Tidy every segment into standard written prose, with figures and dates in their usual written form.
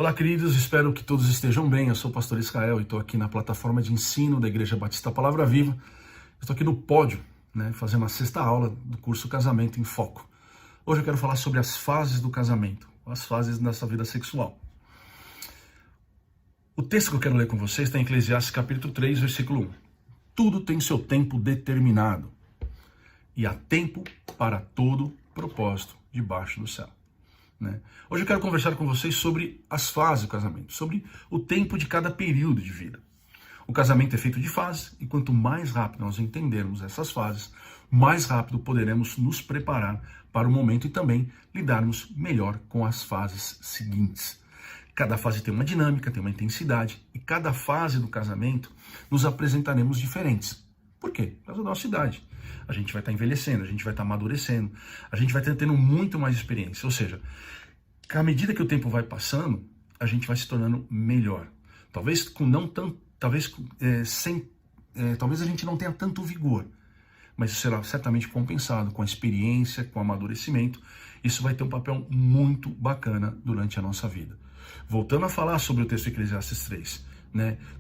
Olá, queridos, espero que todos estejam bem. Eu sou o pastor Israel e estou aqui na plataforma de ensino da Igreja Batista Palavra Viva. Estou aqui no pódio, fazendo a sexta aula do curso Casamento em Foco. Hoje eu quero falar sobre as fases do casamento, as fases dessa vida sexual. O texto que eu quero ler com vocês está em Eclesiastes capítulo 3, versículo 1. Tudo tem seu tempo determinado e há tempo para todo propósito debaixo do céu. Hoje eu quero conversar com vocês sobre as fases do casamento, sobre o tempo de cada período de vida. O casamento é feito de fases e quanto mais rápido nós entendermos essas fases, mais rápido poderemos nos preparar para o momento e também lidarmos melhor com as fases seguintes. Cada fase tem uma dinâmica, tem uma intensidade e cada fase do casamento nos apresentaremos diferentes. Por quê? Por causa da nossa idade. A gente vai estar envelhecendo, a gente vai estar amadurecendo, a gente vai estar tendo muito mais experiência. Ou seja, à medida que o tempo vai passando, a gente vai se tornando melhor. Talvez talvez a gente não tenha tanto vigor, mas isso será certamente compensado com a experiência, com o amadurecimento. Isso vai ter um papel muito bacana durante a nossa vida. Voltando a falar sobre o texto de Eclesiastes 3,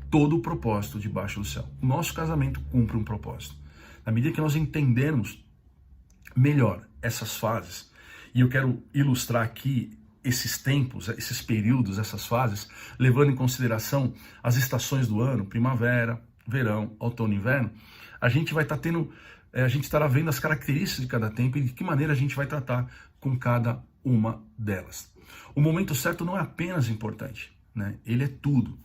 todo o propósito debaixo do céu. O nosso casamento cumpre um propósito. Na medida que nós entendermos melhor essas fases, e eu quero ilustrar aqui esses tempos, esses períodos, essas fases, levando em consideração as estações do ano, primavera, verão, outono e inverno, a gente vai estar a gente estará vendo as características de cada tempo e de que maneira a gente vai tratar com cada uma delas. O momento certo não é apenas importante, ele é tudo.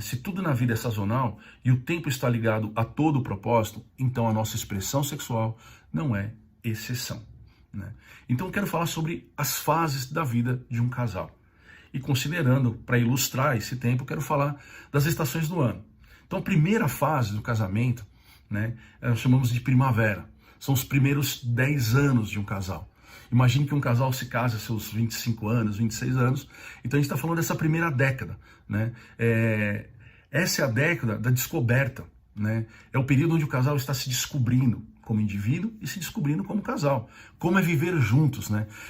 Se tudo na vida é sazonal e o tempo está ligado a todo o propósito, então a nossa expressão sexual não é exceção. Então eu quero falar sobre as fases da vida de um casal. E considerando, para ilustrar esse tempo, eu quero falar das estações do ano. Então a primeira fase do casamento, nós chamamos de primavera. São os primeiros 10 anos de um casal. Imagine que um casal se casa aos seus 25 anos, 26 anos. Então a gente está falando dessa primeira década. Essa é a década da descoberta. É o período onde o casal está se descobrindo como indivíduo e se descobrindo como casal. Como é viver juntos.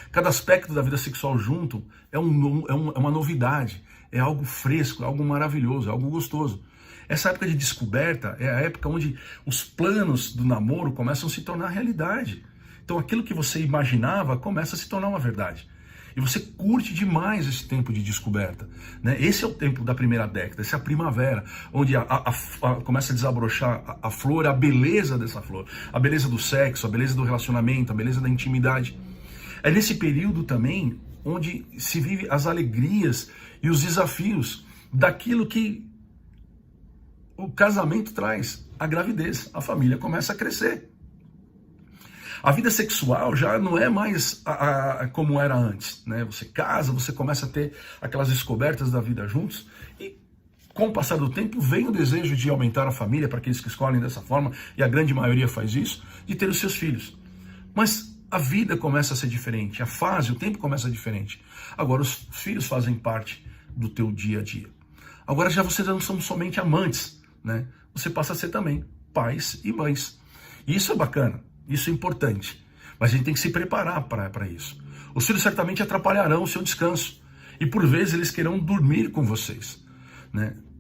Cada aspecto da vida sexual junto é uma novidade. É algo fresco, é algo maravilhoso, é algo gostoso. Essa época de descoberta é a época onde os planos do namoro começam a se tornar realidade. Então aquilo que você imaginava começa a se tornar uma verdade. E você curte demais esse tempo de descoberta. Esse é o tempo da primeira década, essa é a primavera, onde começa a desabrochar a flor, a beleza dessa flor, a beleza do sexo, a beleza do relacionamento, a beleza da intimidade. É nesse período também onde se vive as alegrias e os desafios daquilo que o casamento traz, a gravidez, a família começa a crescer. A vida sexual já não é mais como era antes. Você casa, você começa a ter aquelas descobertas da vida juntos e com o passar do tempo vem o desejo de aumentar a família, para aqueles que escolhem dessa forma, e a grande maioria faz isso, de ter os seus filhos. Mas a vida começa a ser diferente, o tempo começa a ser diferente. Agora os filhos fazem parte do teu dia a dia. Agora vocês não são somente amantes, você passa a ser também pais e mães. E isso é bacana. Isso é importante, mas a gente tem que se preparar para isso. Os filhos certamente atrapalharão o seu descanso e por vezes eles querão dormir com vocês.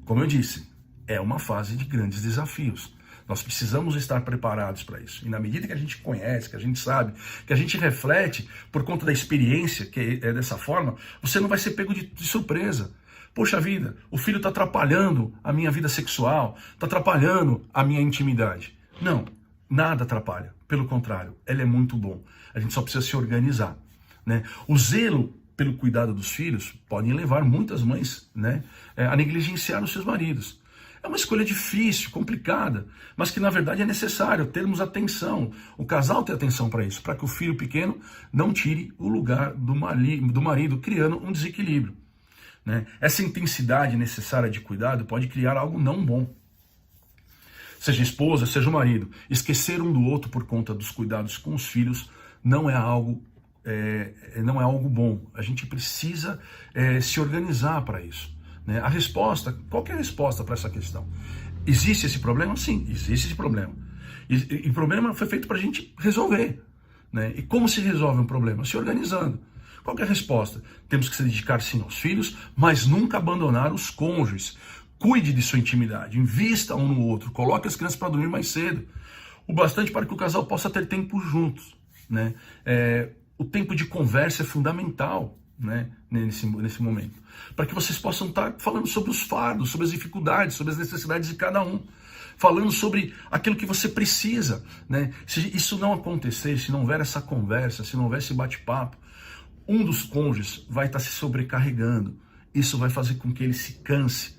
Como eu disse, é uma fase de grandes desafios. Nós precisamos estar preparados para isso. E na medida que a gente conhece, que a gente sabe, que a gente reflete por conta da experiência, que é dessa forma, você não vai ser pego de surpresa. Poxa vida, o filho está atrapalhando a minha vida sexual, está atrapalhando a minha intimidade. Não. Nada atrapalha, pelo contrário, ele é muito bom. A gente só precisa se organizar. O zelo pelo cuidado dos filhos pode levar muitas mães a negligenciar os seus maridos. É uma escolha difícil, complicada, mas que na verdade é necessário termos atenção. O casal ter atenção para isso, para que o filho pequeno não tire o lugar do marido, criando um desequilíbrio. Essa intensidade necessária de cuidado pode criar algo não bom. Seja a esposa, seja o marido, esquecer um do outro por conta dos cuidados com os filhos não é algo bom. A gente precisa se organizar para isso. Qual que é a resposta para essa questão? Existe esse problema? Sim, existe esse problema. E o problema foi feito para a gente resolver. E como se resolve um problema? Se organizando. Qual que é a resposta? Temos que se dedicar sim aos filhos, mas nunca abandonar os cônjuges. Cuide de sua intimidade, invista um no outro, coloque as crianças para dormir mais cedo, o bastante para que o casal possa ter tempo juntos, né? O tempo de conversa é fundamental, né, nesse momento, para que vocês possam estar falando sobre os fardos, sobre as dificuldades, sobre as necessidades de cada um, falando sobre aquilo que você precisa, né? Se isso não acontecer, se não houver essa conversa, se não houver esse bate-papo, um dos cônjuges vai estar se sobrecarregando, isso vai fazer com que ele se canse.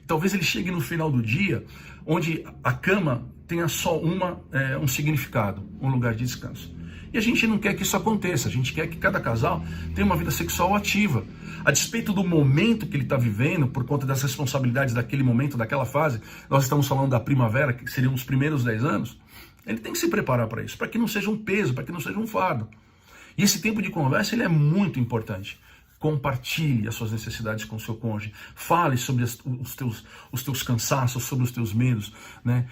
Talvez ele chegue no final do dia, onde a cama tenha só um significado, um lugar de descanso. E a gente não quer que isso aconteça, a gente quer que cada casal tenha uma vida sexual ativa. A despeito do momento que ele está vivendo, por conta das responsabilidades daquele momento, daquela fase, nós estamos falando da primavera, que seriam os primeiros 10 anos, ele tem que se preparar para isso, para que não seja um peso, para que não seja um fardo. E esse tempo de conversa ele é muito importante. Compartilhe as suas necessidades com o seu cônjuge, fale sobre os teus cansaços, sobre os teus medos, né?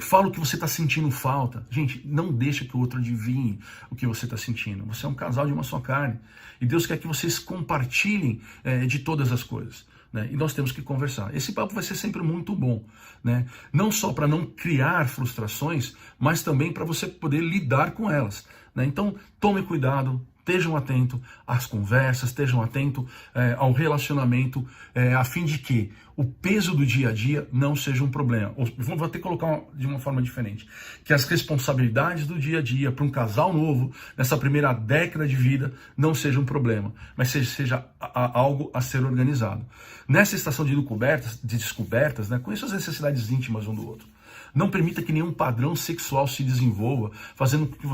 Fala o que você está sentindo falta. Gente, não deixa que o outro adivinhe o que você está sentindo. Você é um casal de uma só carne. E Deus quer que vocês compartilhem de todas as coisas, né? E nós temos que conversar. Esse papo vai ser sempre muito bom, né? Não só para não criar frustrações, mas também para você poder lidar com elas, né? Então, tome cuidado. Estejam atentos às conversas, estejam atentos ao relacionamento, a fim de que o peso do dia a dia não seja um problema. Vou até colocar de uma forma diferente. Que as responsabilidades do dia a dia para um casal novo, nessa primeira década de vida, não seja um problema, mas seja algo a ser organizado. Nessa estação de descobertas, né, conheça as necessidades íntimas um do outro. Não permita que nenhum padrão sexual se desenvolva, fazendo com que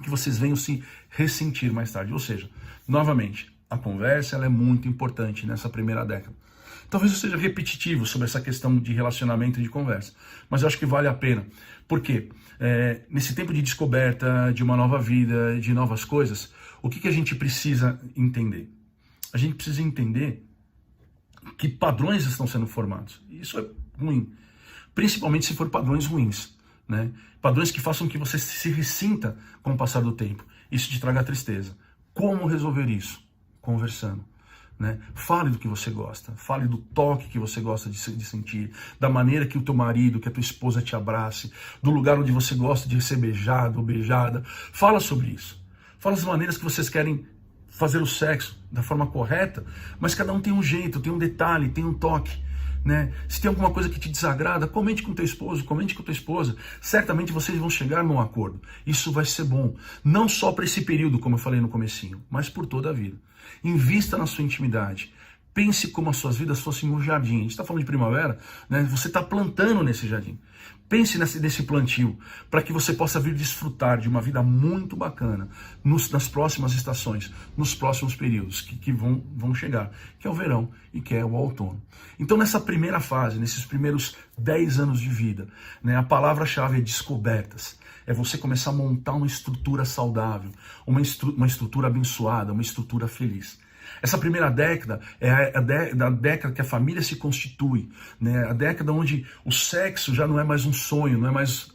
vocês venham se ressentir mais tarde. Ou seja, novamente, a conversa ela é muito importante nessa primeira década. Talvez eu seja repetitivo sobre essa questão de relacionamento e de conversa, mas eu acho que vale a pena. Por quê? Nesse tempo de descoberta, de uma nova vida, de novas coisas, o que a gente precisa entender? A gente precisa entender que padrões estão sendo formados. Isso é ruim, principalmente se for padrões ruins, né? Padrões que façam que você se ressinta com o passar do tempo. Isso te traga tristeza. Como resolver isso? Conversando, né? Fale do que você gosta. Fale do toque que você gosta de sentir. Da maneira que o teu marido, que a tua esposa te abrace. Do lugar onde você gosta de ser beijado ou beijada. Fala sobre isso. Fala as maneiras que vocês querem fazer o sexo da forma correta. Mas cada um tem um jeito, tem um detalhe, tem um toque, né? Se tem alguma coisa que te desagrada, comente com teu esposo, comente com tua esposa. Certamente vocês vão chegar num acordo. Isso vai ser bom, não só para esse período, como eu falei no comecinho, mas por toda a vida. Invista na sua intimidade. Pense como as suas vidas fossem um jardim. A gente está falando de primavera, né? Você está plantando nesse jardim. Pense nesse plantio, para que você possa vir desfrutar de uma vida muito bacana nas próximas estações, nos próximos períodos que vão chegar, que é o verão e que é o outono. Então, nessa primeira fase, nesses primeiros 10 anos de vida, né, a palavra-chave é descobertas. É você começar a montar uma estrutura saudável, uma estrutura abençoada, uma estrutura feliz. Essa primeira década é a década que a família se constitui, né? A década onde o sexo já não é mais um sonho, não é mais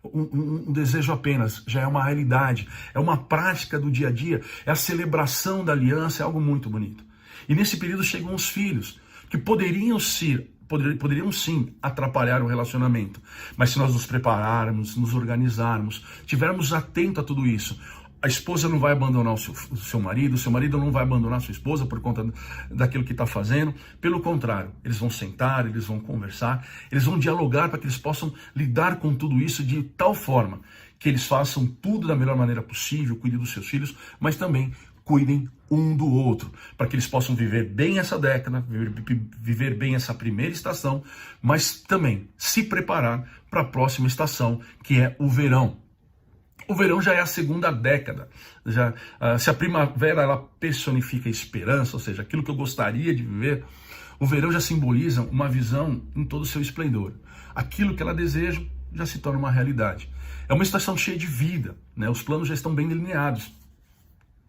um desejo apenas, já é uma realidade, é uma prática do dia a dia, é a celebração da aliança, é algo muito bonito. E nesse período chegam os filhos, que poderiam sim atrapalhar o relacionamento, mas se nós nos prepararmos, nos organizarmos, estivermos atentos a tudo isso, a esposa não vai abandonar o seu marido não vai abandonar a sua esposa por conta daquilo que está fazendo. Pelo contrário, eles vão sentar, eles vão conversar, eles vão dialogar para que eles possam lidar com tudo isso de tal forma que eles façam tudo da melhor maneira possível, cuidem dos seus filhos, mas também cuidem um do outro, para que eles possam viver bem essa década, viver bem essa primeira estação, mas também se preparar para a próxima estação, que é o verão. O verão já é a segunda década. Se a primavera ela personifica a esperança, ou seja, aquilo que eu gostaria de viver, o verão já simboliza uma visão em todo o seu esplendor. Aquilo que ela deseja já se torna uma realidade. É uma estação cheia de vida, né? Os planos já estão bem delineados.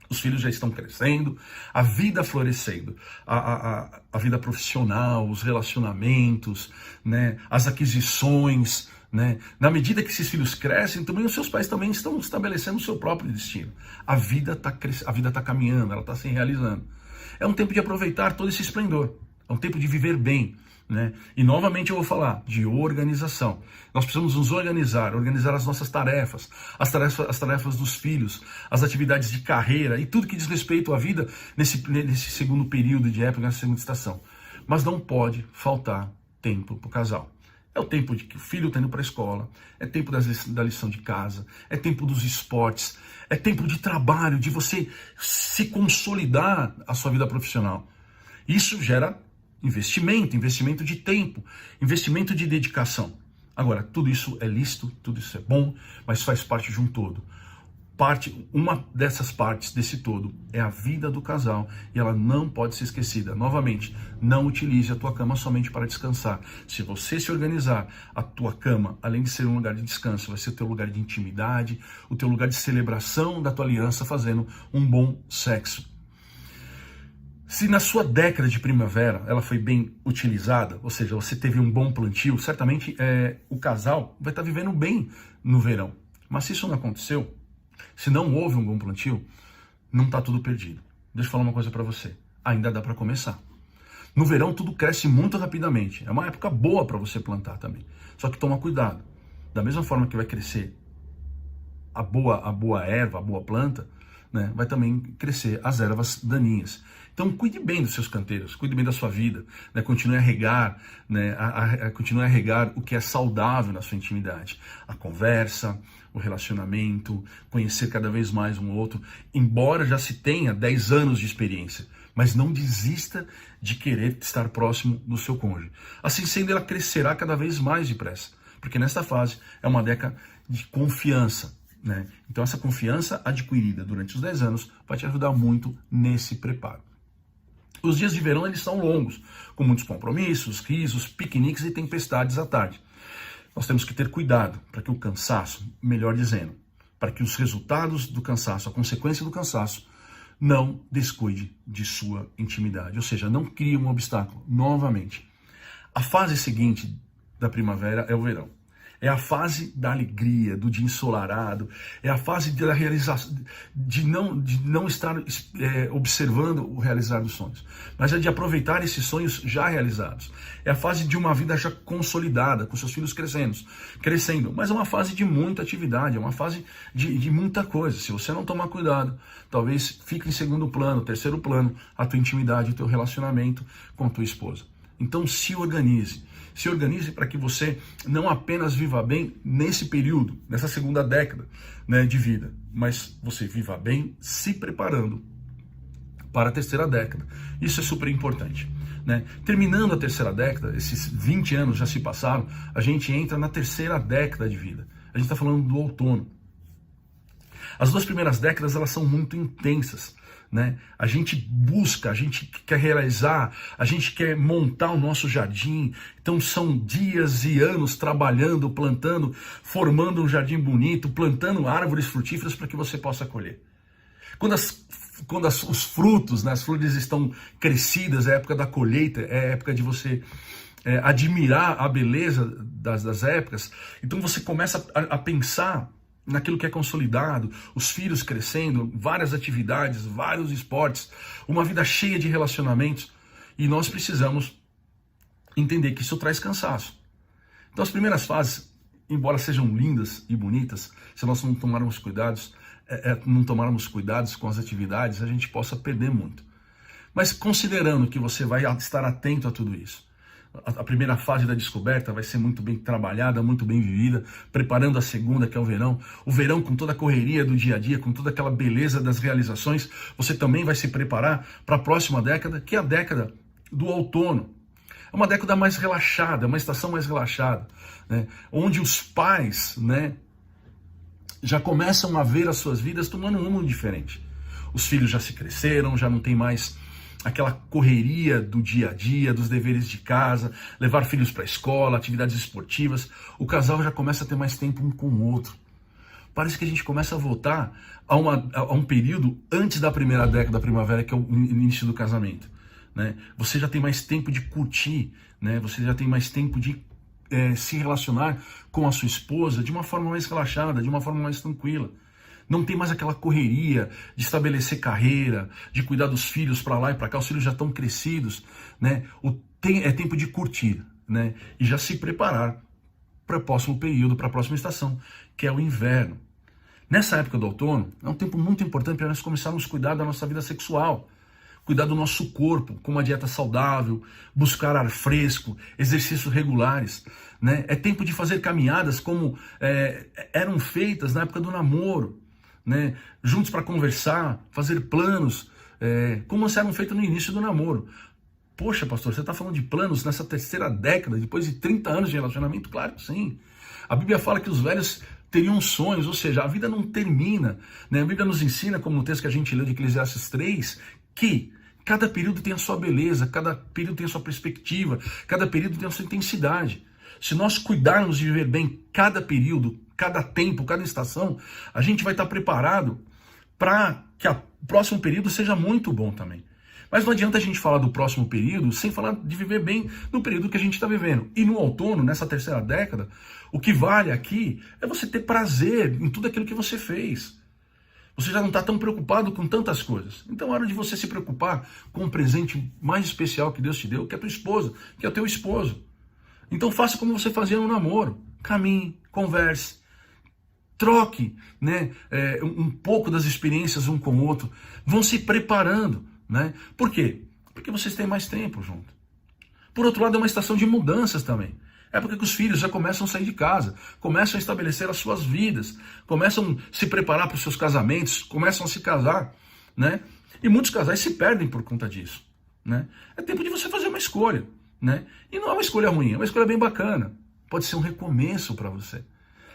Os filhos já estão crescendo, a vida florescendo, a vida profissional, os relacionamentos, né? As aquisições, né? Na medida que esses filhos crescem, também os seus pais também estão estabelecendo o seu próprio destino. A vida está caminhando, ela está se realizando. É um tempo de aproveitar todo esse esplendor, é um tempo de viver bem, né? E novamente eu vou falar de organização. Nós precisamos nos organizar as nossas tarefas, as tarefas dos filhos, as atividades de carreira e tudo que diz respeito à vida nesse segundo período de época, nessa segunda estação. Mas não pode faltar tempo para o casal. É o tempo de que o filho está indo para a escola, é tempo da lição de casa, é tempo dos esportes, é tempo de trabalho, de você se consolidar a sua vida profissional. Isso gera investimento de tempo, investimento de dedicação. Agora, tudo isso é lícito, tudo isso é bom, mas faz parte de um todo. Uma dessas partes desse todo é a vida do casal e ela não pode ser esquecida. Novamente, não utilize a tua cama somente para descansar. Se você se organizar, a tua cama, além de ser um lugar de descanso, vai ser o teu lugar de intimidade, o teu lugar de celebração da tua aliança, fazendo um bom sexo. Se na sua década de primavera ela foi bem utilizada, ou seja, você teve um bom plantio, certamente o casal vai estar vivendo bem no verão. Mas se isso não aconteceu, se não houve um bom plantio, não está tudo perdido. Deixa eu falar uma coisa para você. Ainda dá para começar. No verão tudo cresce muito rapidamente. É uma época boa para você plantar também. Só que toma cuidado. Da mesma forma que vai crescer a boa erva, a boa planta, né, vai também crescer as ervas daninhas. Então cuide bem dos seus canteiros, cuide bem da sua vida, né, continue a regar, né, continue a regar o que é saudável na sua intimidade. A conversa, o relacionamento, conhecer cada vez mais um outro, embora já se tenha 10 anos de experiência, mas não desista de querer estar próximo do seu cônjuge. Assim sendo, ela crescerá cada vez mais depressa, porque nesta fase é uma década de confiança, né? Então essa confiança adquirida durante os 10 anos vai te ajudar muito nesse preparo. Os dias de verão eles são longos, com muitos compromissos, risos, piqueniques e tempestades à tarde. Nós temos que ter cuidado para que o cansaço, melhor dizendo, para que os resultados do cansaço, a consequência do cansaço, não descuide de sua intimidade, ou seja, não crie um obstáculo. Novamente, a fase seguinte da primavera é o verão. É a fase da alegria, do dia ensolarado, é a fase da realização, de não estar observando o realizar dos sonhos, mas é de aproveitar esses sonhos já realizados. É a fase de uma vida já consolidada, com seus filhos crescendo, mas é uma fase de muita atividade, é uma fase de muita coisa. Se você não tomar cuidado, talvez fique em segundo plano, terceiro plano, a tua intimidade, o teu relacionamento com a tua esposa. Então se organize para que você não apenas viva bem nesse período, nessa segunda década, né, de vida, mas você viva bem se preparando para a terceira década. Isso é super importante, né? Terminando a terceira década, esses 20 anos já se passaram, a gente entra na terceira década de vida. A gente está falando do outono. As 2 primeiras décadas elas são muito intensas, né? A gente busca, a gente quer realizar, a gente quer montar o nosso jardim. Então são dias e anos trabalhando, plantando, formando um jardim bonito, plantando árvores frutíferas para que você possa colher. Quando os frutos, né, as flores estão crescidas, é a época da colheita, é a época de você admirar a beleza das épocas. Então você começa a pensar naquilo que é consolidado, os filhos crescendo, várias atividades, vários esportes, uma vida cheia de relacionamentos, e nós precisamos entender que isso traz cansaço. Então as primeiras fases, embora sejam lindas e bonitas, se nós não tomarmos cuidados com as atividades, a gente possa perder muito. Mas considerando que você vai estar atento a tudo isso, a primeira fase da descoberta vai ser muito bem trabalhada, muito bem vivida, preparando a segunda, que é o verão. O verão, com toda a correria do dia a dia, com toda aquela beleza das realizações, você também vai se preparar para a próxima década, que é a década do outono. É uma década mais relaxada, uma estação mais relaxada, né? Onde os pais, né, já começam a ver as suas vidas tomando um rumo diferente. Os filhos já se cresceram, já não tem mais aquela correria do dia a dia, dos deveres de casa, levar filhos para a escola, atividades esportivas. O casal já começa a ter mais tempo um com o outro. Parece que a gente começa a voltar a um período antes da primeira década da primavera, que é o início do casamento, né? Você já tem mais tempo de curtir, né? Você já tem mais tempo de se relacionar com a sua esposa de uma forma mais relaxada, de uma forma mais tranquila. Não tem mais aquela correria de estabelecer carreira, de cuidar dos filhos para lá e para cá. Os filhos já estão crescidos, né? É tempo de curtir, né? E já se preparar para o próximo período, para a próxima estação, que é o inverno. Nessa época do outono, é um tempo muito importante para nós começarmos a cuidar da nossa vida sexual, cuidar do nosso corpo, com uma dieta saudável, buscar ar fresco, exercícios regulares, né? É tempo de fazer caminhadas como eram feitas na época do namoro, né? Juntos para conversar, fazer planos, como eram feitos no início do namoro. Poxa, pastor, você está falando de planos nessa terceira década, depois de 30 anos de relacionamento? Claro que sim. A Bíblia fala que os velhos teriam sonhos, ou seja, a vida não termina, né? A Bíblia nos ensina, como no texto que a gente leu de Eclesiastes 3, que cada período tem a sua beleza, cada período tem a sua perspectiva, cada período tem a sua intensidade. Se nós cuidarmos de viver bem cada período, cada tempo, cada estação, a gente vai estar preparado para que o próximo período seja muito bom também. Mas não adianta a gente falar do próximo período sem falar de viver bem no período que a gente está vivendo. E no outono, nessa terceira década, o que vale aqui é você ter prazer em tudo aquilo que você fez. Você já não está tão preocupado com tantas coisas. Então é hora de você se preocupar com o presente mais especial que Deus te deu, que é a tua esposa, que é o teu esposo. Então faça como você fazia no namoro. Caminhe, converse, troque, né, um pouco das experiências um com o outro. Vão se preparando. Né? Por quê? Porque vocês têm mais tempo junto. Por outro lado, é uma estação de mudanças também. É porque que os filhos já começam a sair de casa, começam a estabelecer as suas vidas, começam a se preparar para os seus casamentos, começam a se casar, né? E muitos casais se perdem por conta disso, né? É tempo de você fazer uma escolha, né? E não é uma escolha ruim, é uma escolha bem bacana. Pode ser um recomeço para você.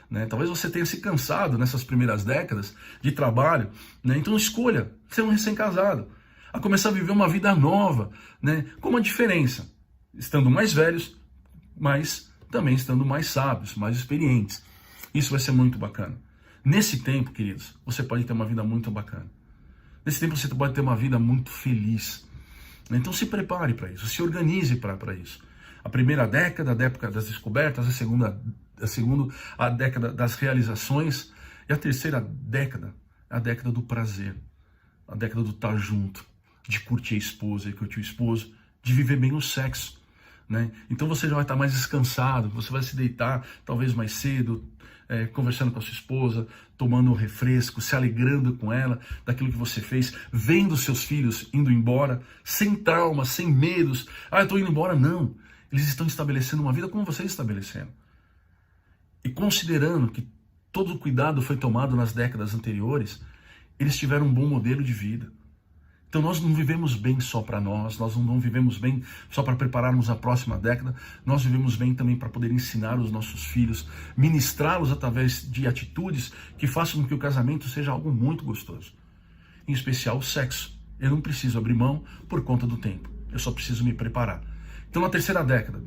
Né? Talvez você tenha se cansado nessas primeiras décadas de trabalho, né? Então escolha ser um recém-casado, a começar a viver uma vida nova, né? Com uma diferença, estando mais velhos, mas também estando mais sábios, mais experientes. Isso vai ser muito bacana. Nesse tempo, queridos, você pode ter uma vida muito bacana. Nesse tempo você pode ter uma vida muito feliz. Então se prepare para isso, se organize para isso. A primeira década, a época das descobertas, a segunda, a década das realizações, e a terceira década, a década do prazer, a década do estar junto, de curtir a esposa e curtir o esposo, de viver bem o sexo, né? Então você já vai estar mais descansado, você vai se deitar talvez mais cedo, conversando com a sua esposa, tomando um refresco, se alegrando com ela daquilo que você fez, vendo seus filhos indo embora, sem traumas, sem medos. Ah, eu estou indo embora. Não, eles estão estabelecendo uma vida como vocês estabelecendo. E considerando que todo o cuidado foi tomado nas décadas anteriores, eles tiveram um bom modelo de vida. Então nós não vivemos bem só para nós não vivemos bem só para prepararmos a próxima década, nós vivemos bem também para poder ensinar os nossos filhos, ministrá-los através de atitudes que façam com que o casamento seja algo muito gostoso. Em especial o sexo. Eu não preciso abrir mão por conta do tempo, eu só preciso me preparar. Então na terceira década,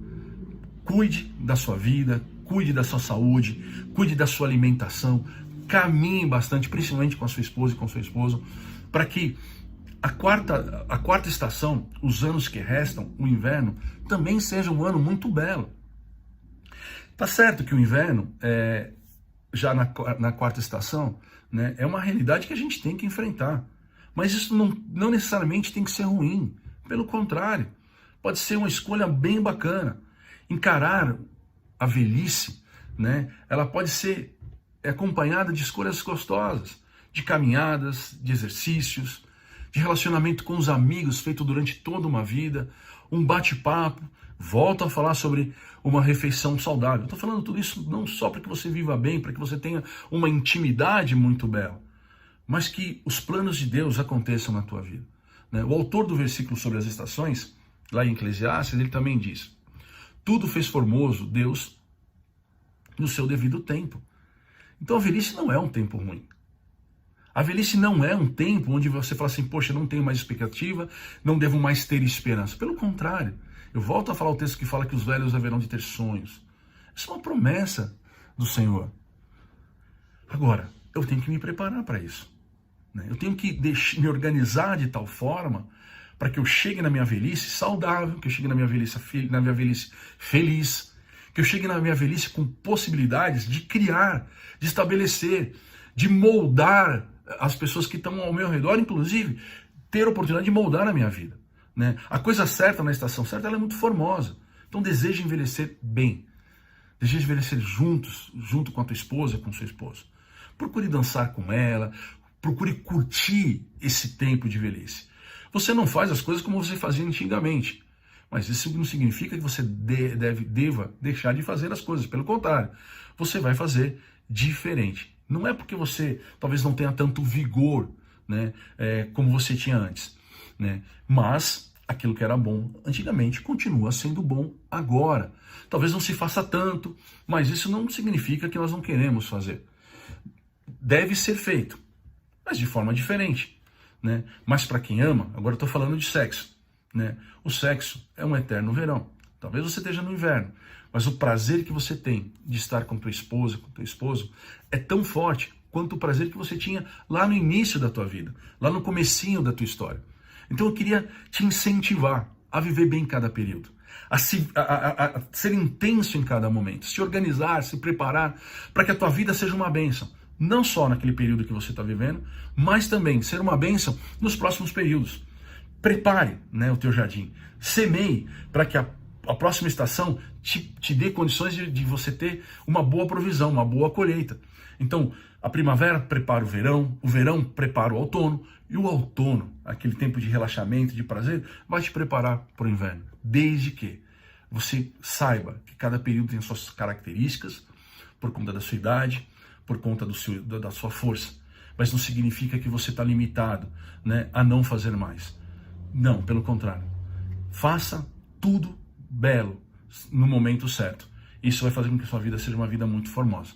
cuide da sua vida, cuide da sua saúde, cuide da sua alimentação, caminhe bastante, principalmente com a sua esposa e com o seu esposo, para que a quarta estação, os anos que restam, o inverno, também seja um ano muito belo. Tá certo que o inverno, já na quarta estação, né, é uma realidade que a gente tem que enfrentar. Mas isso não necessariamente tem que ser ruim. Pelo contrário, pode ser uma escolha bem bacana. Encarar a velhice, né, ela pode ser acompanhada de escolhas gostosas, de caminhadas, de exercícios, de relacionamento com os amigos feito durante toda uma vida, um bate-papo. Volto a falar sobre uma refeição saudável. Estou falando tudo isso não só para que você viva bem, para que você tenha uma intimidade muito bela, mas que os planos de Deus aconteçam na tua vida. Né? O autor do versículo sobre as estações, lá em Eclesiastes, ele também diz: tudo fez formoso Deus no seu devido tempo. Então a velhice não é um tempo ruim. A velhice não é um tempo onde você fala assim, poxa, não tenho mais expectativa, não devo mais ter esperança. Pelo contrário, eu volto a falar o texto que fala que os velhos haverão de ter sonhos. Isso é uma promessa do Senhor. Agora, eu tenho que me preparar para isso. Né? Eu tenho que me organizar de tal forma para que eu chegue na minha velhice saudável, que eu chegue na minha velhice feliz, Que eu chegue na minha velhice com possibilidades de criar, de estabelecer, de moldar as pessoas que estão ao meu redor, inclusive ter a oportunidade de moldar a minha vida, né? A coisa certa na estação certa, ela é muito formosa. Então deseja envelhecer bem. Deseja envelhecer junto com a tua esposa, com o seu esposo. Procure dançar com ela, procure curtir esse tempo de velhice. Você não faz as coisas como você fazia antigamente, mas isso não significa que você deva deixar de fazer as coisas. Pelo contrário, você vai fazer diferente. Não é porque você talvez não tenha tanto vigor, né, como você tinha antes, né? Mas aquilo que era bom antigamente continua sendo bom agora. Talvez não se faça tanto, mas isso não significa que nós não queremos fazer. Deve ser feito, mas de forma diferente, né? Mas para quem ama, agora eu estou falando de sexo, né? O sexo é um eterno verão. Talvez você esteja no inverno, mas o prazer que você tem de estar com tua esposa, com teu esposo, é tão forte quanto o prazer que você tinha lá no início da tua vida, lá no comecinho da tua história. Então eu queria te incentivar a viver bem cada período, a ser intenso em cada momento, se organizar, se preparar para que a tua vida seja uma bênção. Não só naquele período que você está vivendo, mas também ser uma bênção nos próximos períodos. Prepare, né, o teu jardim, semeie para que a próxima estação te dê condições de você ter uma boa provisão, uma boa colheita. Então, a primavera prepara o verão prepara o outono, e o outono, aquele tempo de relaxamento, de prazer, vai te preparar para o inverno. Desde que você saiba que cada período tem suas características, por conta da sua idade, por conta da sua força. Mas não significa que você está limitado, né, a não fazer mais. Não, pelo contrário. Faça tudo belo no momento certo. Isso vai fazer com que a sua vida seja uma vida muito formosa.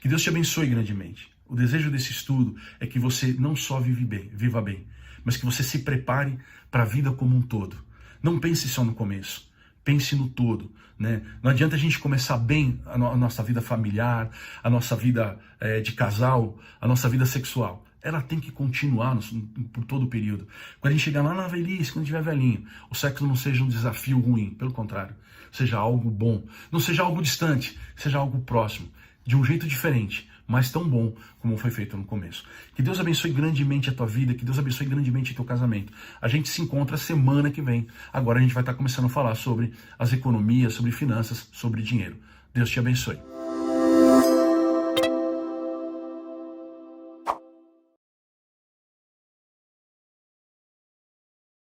Que Deus te abençoe grandemente. O desejo desse estudo é que você não só viva bem, mas que você se prepare para a vida como um todo. Não pense só no começo, pense no todo, né? Não adianta a gente começar bem a nossa vida familiar, a nossa vida de casal, a nossa vida sexual. Ela tem que continuar por todo o período. Quando a gente chegar lá na velhice, quando estiver velhinho, o sexo não seja um desafio ruim, pelo contrário, seja algo bom. Não seja algo distante, seja algo próximo, de um jeito diferente, mas tão bom como foi feito no começo. Que Deus abençoe grandemente a tua vida, que Deus abençoe grandemente o teu casamento. A gente se encontra semana que vem. Agora a gente vai estar começando a falar sobre as economias, sobre finanças, sobre dinheiro. Deus te abençoe.